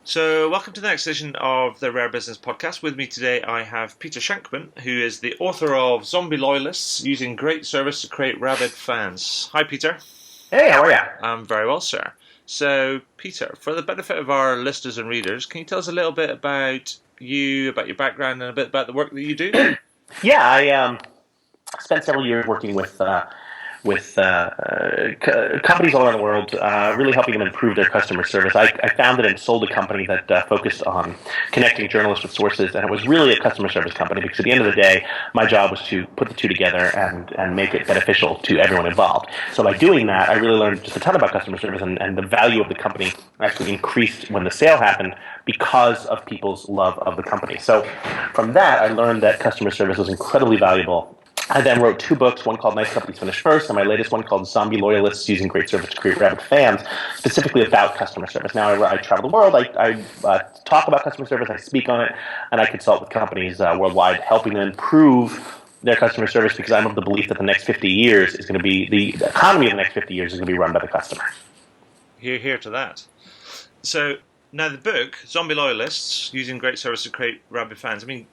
So, welcome to the next edition of the Rare Business Podcast. With me today, I have Peter Shankman, who is the author of Zombie Loyalists, using great service to create rabid fans. Hi, Peter. Hey, how are you? I'm very well, sir. So, Peter, for the benefit of our listeners and readers, can you tell us a little bit about you, about your background, and a bit about the work that you do? Yeah, I spent several years working with companies all around the world, really helping them improve their customer service. I founded and sold a company that focused on connecting journalists with sources, and it was really a customer service company because at the end of the day, my job was to put the two together and make it beneficial to everyone involved. So by doing that, I really learned just a ton about customer service, and the value of the company actually increased when the sale happened because of people's love of the company. So from that, I learned that customer service was incredibly valuable. I then wrote two books, one called Nice Companies Finish First, and my latest one called Zombie Loyalists, Using Great Service to Create Rabid Fans, specifically about customer service. Now, I travel the world, I talk about customer service, I speak on it, and I consult with companies worldwide, helping them improve their customer service because I'm of the belief that the next 50 years is going to be, the economy of the next 50 years is going to be run by the customer. Hear to that. So, now the book, Zombie Loyalists, Using Great Service to Create Rabid Fans, I mean,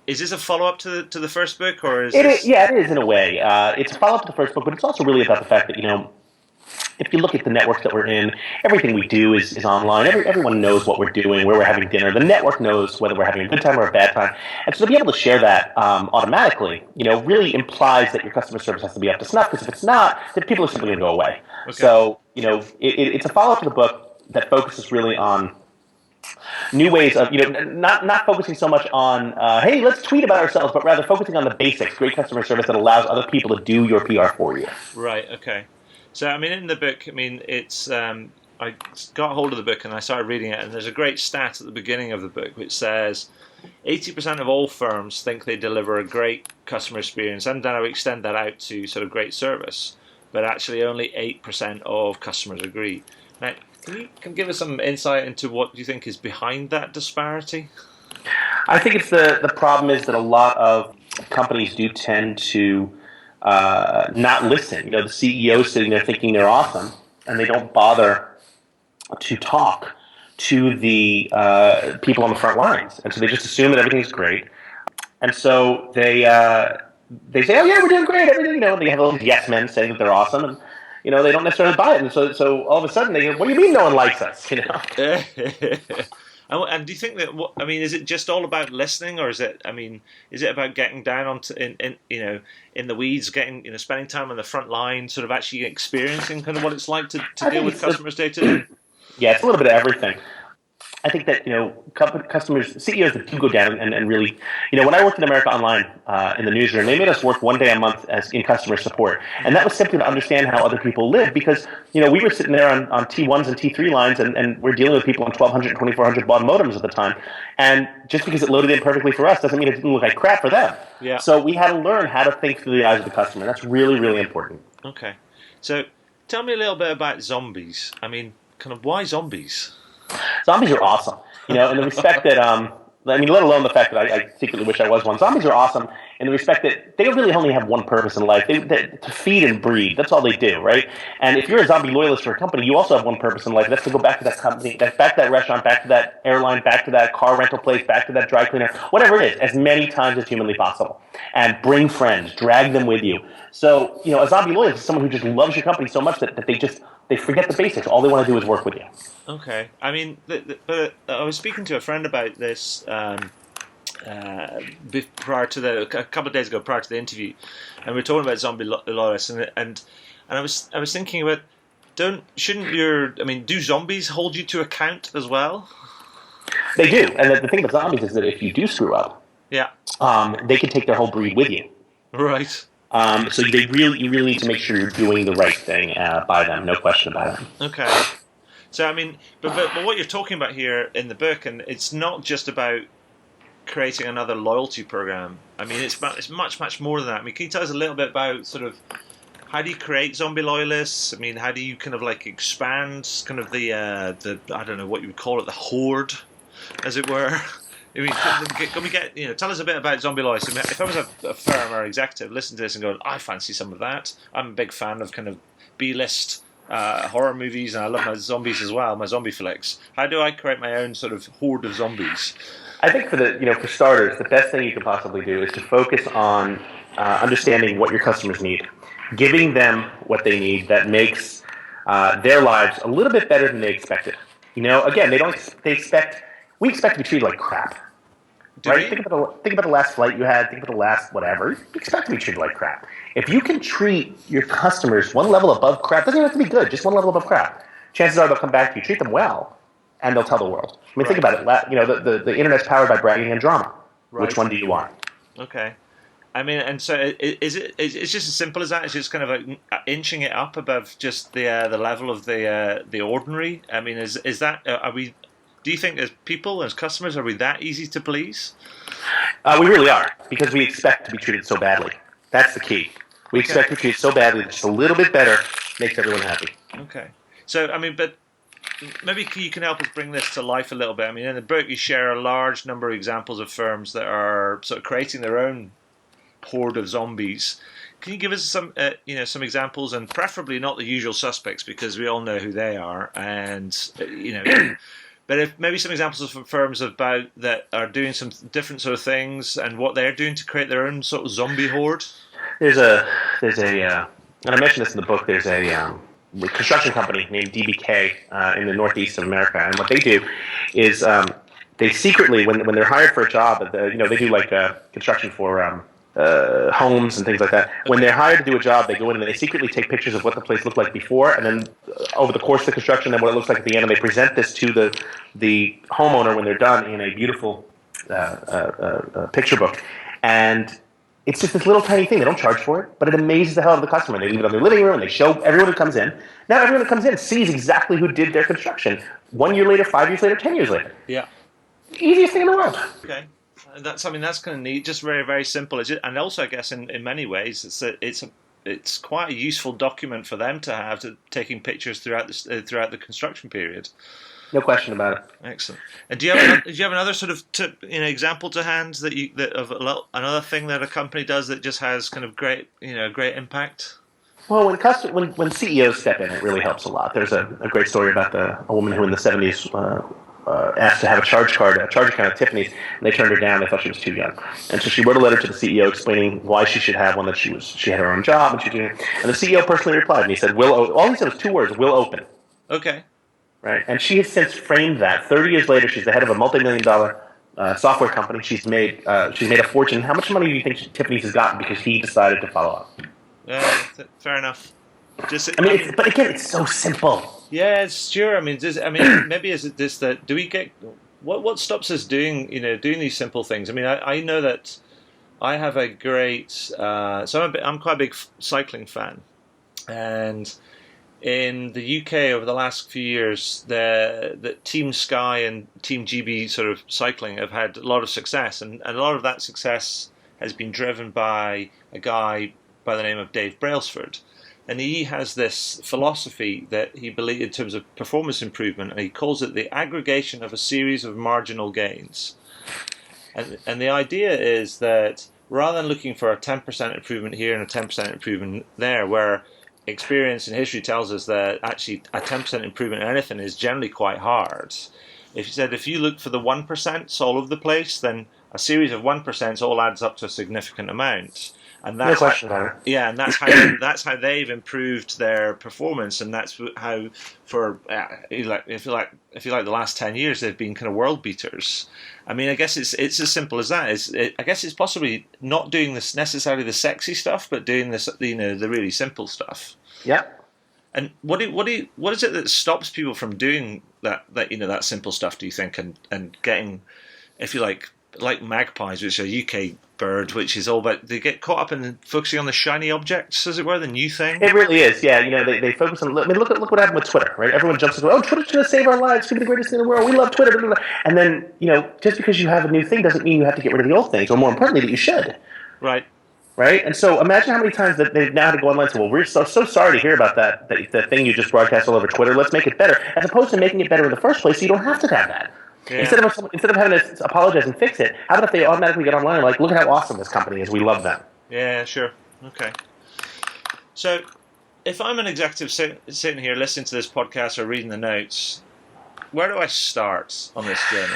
is this a follow-up to the first book, or is this... Yeah, it is in a way. It's a follow-up to the first book, but it's also really about the fact that, if you look at the networks that we're in, everything we do is online. Everyone knows what we're doing, where we're having dinner. The network knows whether we're having a good time or a bad time. And so to be able to share that automatically, really implies that your customer service has to be up to snuff, because if it's not, then people are simply going to go away. Okay. So, it's a follow-up to the book that focuses really on new ways of, not focusing so much on, hey, let's tweet about ourselves, but rather focusing on the basics, great customer service that allows other people to do your PR for you. Right, okay. So, in the book, it's, I got hold of the book and I started reading it, and there's a great stat at the beginning of the book which says 80% of all firms think they deliver a great customer experience, and then I would extend that out to sort of great service, but actually only 8% of customers agree. Now, can you give us some insight into what you think is behind that disparity? I think it's the problem is that a lot of companies do tend to not listen. The CEO sitting there thinking they're awesome, and they don't bother to talk to the people on the front lines, and so they just assume that everything's great, and so they say, oh yeah, we're doing great, everything. And they have those yes men saying that they're awesome, and they don't necessarily buy it, and so all of a sudden they go, what do you mean no one likes us? And do you think that? Is it just all about listening, or is it? Is it about getting down onto in the weeds, spending time on the front line, sort of actually experiencing kind of what it's like to deal with customers day to day? Yeah, it's a little bit of everything. I think that, customers, CEOs that do go down and really, when I worked in America Online in the newsroom, they made us work one day a month in customer support. And that was simply to understand how other people live, because, we were sitting there on T1s and T3 lines, and we're dealing with people on 1200 and 2400 baud modems at the time. And just because it loaded in perfectly for us doesn't mean it didn't look like crap for them. Yeah. So we had to learn how to think through the eyes of the customer. That's really, really important. Okay. So tell me a little bit about zombies. Why zombies? Zombies are awesome, in the respect that, let alone the fact that I secretly wish I was one. Zombies are awesome in the respect that they really only have one purpose in life, to feed and breed. That's all they do, right? And if you're a zombie loyalist for a company, you also have one purpose in life. That's to go back to that company, back to that restaurant, back to that airline, back to that car rental place, back to that dry cleaner, whatever it is, as many times as humanly possible. And bring friends, drag them with you. So, a zombie loyalist is someone who just loves your company so much that they forget the basics. All they want to do is work with you. Okay. But I was speaking to a friend about this prior to a couple of days ago, prior to the interview, and we were talking about zombie loyalists, and I was thinking about, do zombies hold you to account as well? They do, and the thing about zombies is that if you do screw up, yeah, they can take their whole breed with you. Right. So you really need to make sure you're doing the right thing by them, no question about it. Okay. So but what you're talking about here in the book, and it's not just about creating another loyalty program. It's much more than that. Can you tell us a little bit about sort of how do you create zombie loyalists? How do you kind of expand kind of the I don't know what you would call it, the horde, as it were? Can we get tell us a bit about zombie loyalists? If I was a firm or executive, listen to this and go, I fancy some of that. I'm a big fan of kind of B-list horror movies, and I love my zombies as well, my zombie flicks. How do I create my own sort of horde of zombies? I think for starters, the best thing you can possibly do is to focus on understanding what your customers need, giving them what they need that makes their lives a little bit better than they expected. Again, we expect to be treated like crap, right? Think about the last flight you had. Think about the last whatever. You expect to be treated like crap. If you can treat your customers one level above crap, doesn't even have to be good, just one level above crap. Chances are they'll come back to you, treat them well, and they'll tell the world. I mean, think about it. The internet's powered by bragging and drama. Right. Which one do you want? Okay. I mean, and so it's just as simple as that? It's just kind of like inching it up above just the level of the ordinary? I mean, is that, do you think as people, as customers, are we that easy to please? We really are, because we expect to be treated so badly. That's the key. We expect to be treated so badly that just a little bit better makes everyone happy. Okay. So, I mean, but maybe you can help us bring this to life a little bit. I mean, in the book you share a large number of examples of firms that are sort of creating their own horde of zombies. Can you give us some examples, and preferably not the usual suspects, because we all know who they are, and but if maybe some examples from firms about that are doing some different sort of things and what they're doing to create their own sort of zombie horde. There's a and I mentioned this in the book. There's a construction company named DBK in the northeast of America, and what they do is they secretly, when they're hired for a job, they do like construction for homes and things like that. When they're hired to do a job, they go in and they secretly take pictures of what the place looked like before, and then over the course of the construction, then what it looks like at the end, and they present this to the homeowner when they're done in a beautiful picture book. And it's just this little tiny thing. They don't charge for it, but it amazes the hell out of the customer. They leave it on their living room, and they show everyone who comes in. Now everyone who comes in sees exactly who did their construction 1 year later, 5 years later, 10 years later. Yeah. Easiest thing in the world. Okay. That's kind of neat. Just very, very simple. And also, I guess, in many ways, it's quite a useful document for them to have, taking pictures throughout the construction period. No question about it. Excellent. And do you have another sort of example to hand of another thing that a company does that just has kind of great impact? Well, when CEOs step in, it really helps a lot. There's a great story about a woman who in the 70s asked to have a charge account at Tiffany's, and they turned her down. They thought she was too young, and so she wrote a letter to the CEO explaining why she should have one. That she had her own job, and and the CEO personally replied, and he said, all he said was 2 words: "Will open." Okay. Right, and she has since framed that. 30 years later, she's the head of a multi-million-dollar software company. She's made a fortune. How much money do you think Tiffany's has gotten because he decided to follow up? Yeah, fair enough. But again, it's so simple. Yeah, it's sure. Maybe is it this that do we get what stops us doing these simple things? I mean, I know that I have a great so I'm quite a big cycling fan, and in the UK over the last few years, the Team Sky and Team GB sort of cycling have had a lot of success, and a lot of that success has been driven by a guy by the name of Dave Brailsford. And he has this philosophy that he believes in terms of performance improvement, and he calls it the aggregation of a series of marginal gains. And the idea is that rather than looking for a 10% improvement here and a 10% improvement there, where experience and history tells us that actually a 10% improvement in anything is generally quite hard. If you look for the 1% all over the place, then a series of 1% all adds up to a significant amount. And that's no question about it. Yeah, and that's how they've improved their performance, and that's how for if you like the last 10 years they've been kind of world beaters. I mean, I guess it's as simple as that. I guess it's possibly not doing this necessarily the sexy stuff, but doing this the really simple stuff. Yeah. And what is it that stops people from doing that simple stuff? Do you think and getting, if you like magpies, which are UK bird, which is all about, they get caught up in focusing on the shiny objects, as it were, the new thing. It really is, yeah. They focus on. I mean, look what happened with Twitter, right? Everyone jumps into, Twitter's going to save our lives. It's going to be the greatest thing in the world. We love Twitter. Blah, blah, blah. And then, just because you have a new thing doesn't mean you have to get rid of the old things, or more importantly, that you should. Right. Right. And so imagine how many times that they've now had to go online and say, well, we're so sorry to hear about that thing you just broadcast all over Twitter. Let's make it better, as opposed to making it better in the first place, so you don't have to have that. Yeah. Instead of having to apologize and fix it, how about if they automatically get online and look at how awesome this company is, we love them. Yeah, sure. Okay. So if I'm an executive sitting here listening to this podcast or reading the notes, where do I start on this journey?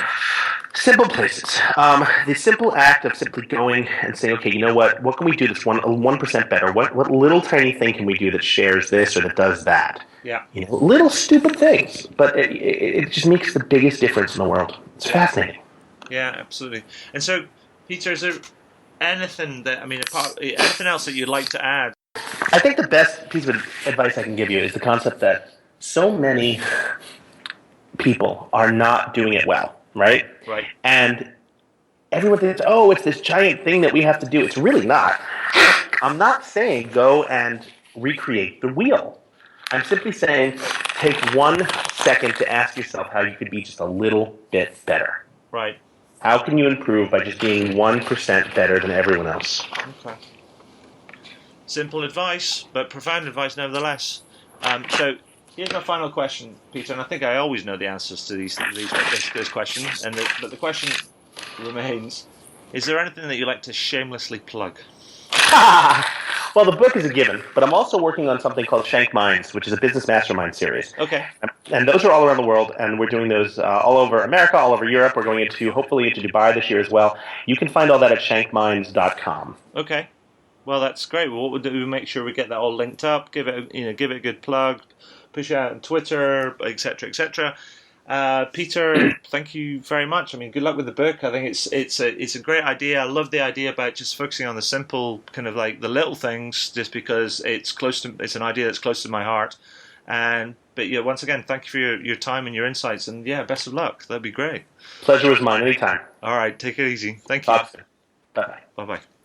Simple places. The simple act of simply going and saying, okay, you know what can we do that's 1% better? What little tiny thing can we do that shares this or that does that? Yeah. Little stupid things, but it just makes the biggest difference in the world. It's fascinating. Yeah, absolutely. And so, Peter, is there anything anything else that you'd like to add? I think the best piece of advice I can give you is the concept that so many people are not doing it well, right? Right. And everyone thinks, oh, it's this giant thing that we have to do. It's really not. I'm not saying go and recreate the wheel. I'm simply saying take 1 second to ask yourself how you could be just a little bit better. Right. How can you improve by just being 1% better than everyone else? Okay. Simple advice, but profound advice nevertheless. So here's my final question, Peter, and I think I always know the answers to this question, but the question remains: is there anything that you'd like to shamelessly plug? Well, the book is a given, but I'm also working on something called Shankminds, which is a business mastermind series. Okay. And those are all around the world, and we're doing those all over America, all over Europe. We're going hopefully into Dubai this year as well. You can find all that at shankminds.com. Okay. Well, that's great. Well, what we'll do, we'll make sure we get that all linked up, give it a good plug, push it out on Twitter, etc., etc. Peter, thank you very much. I mean, good luck with the book. I think it's a great idea. I love the idea about just focusing on the simple, kind of like the little things, just because it's an idea that's close to my heart. But yeah, once again, thank you for your time and your insights, and yeah, best of luck. That'd be great. Pleasure was mine. Anytime. All right, take it easy. Thank you. Talk soon. Bye-bye. Bye-bye.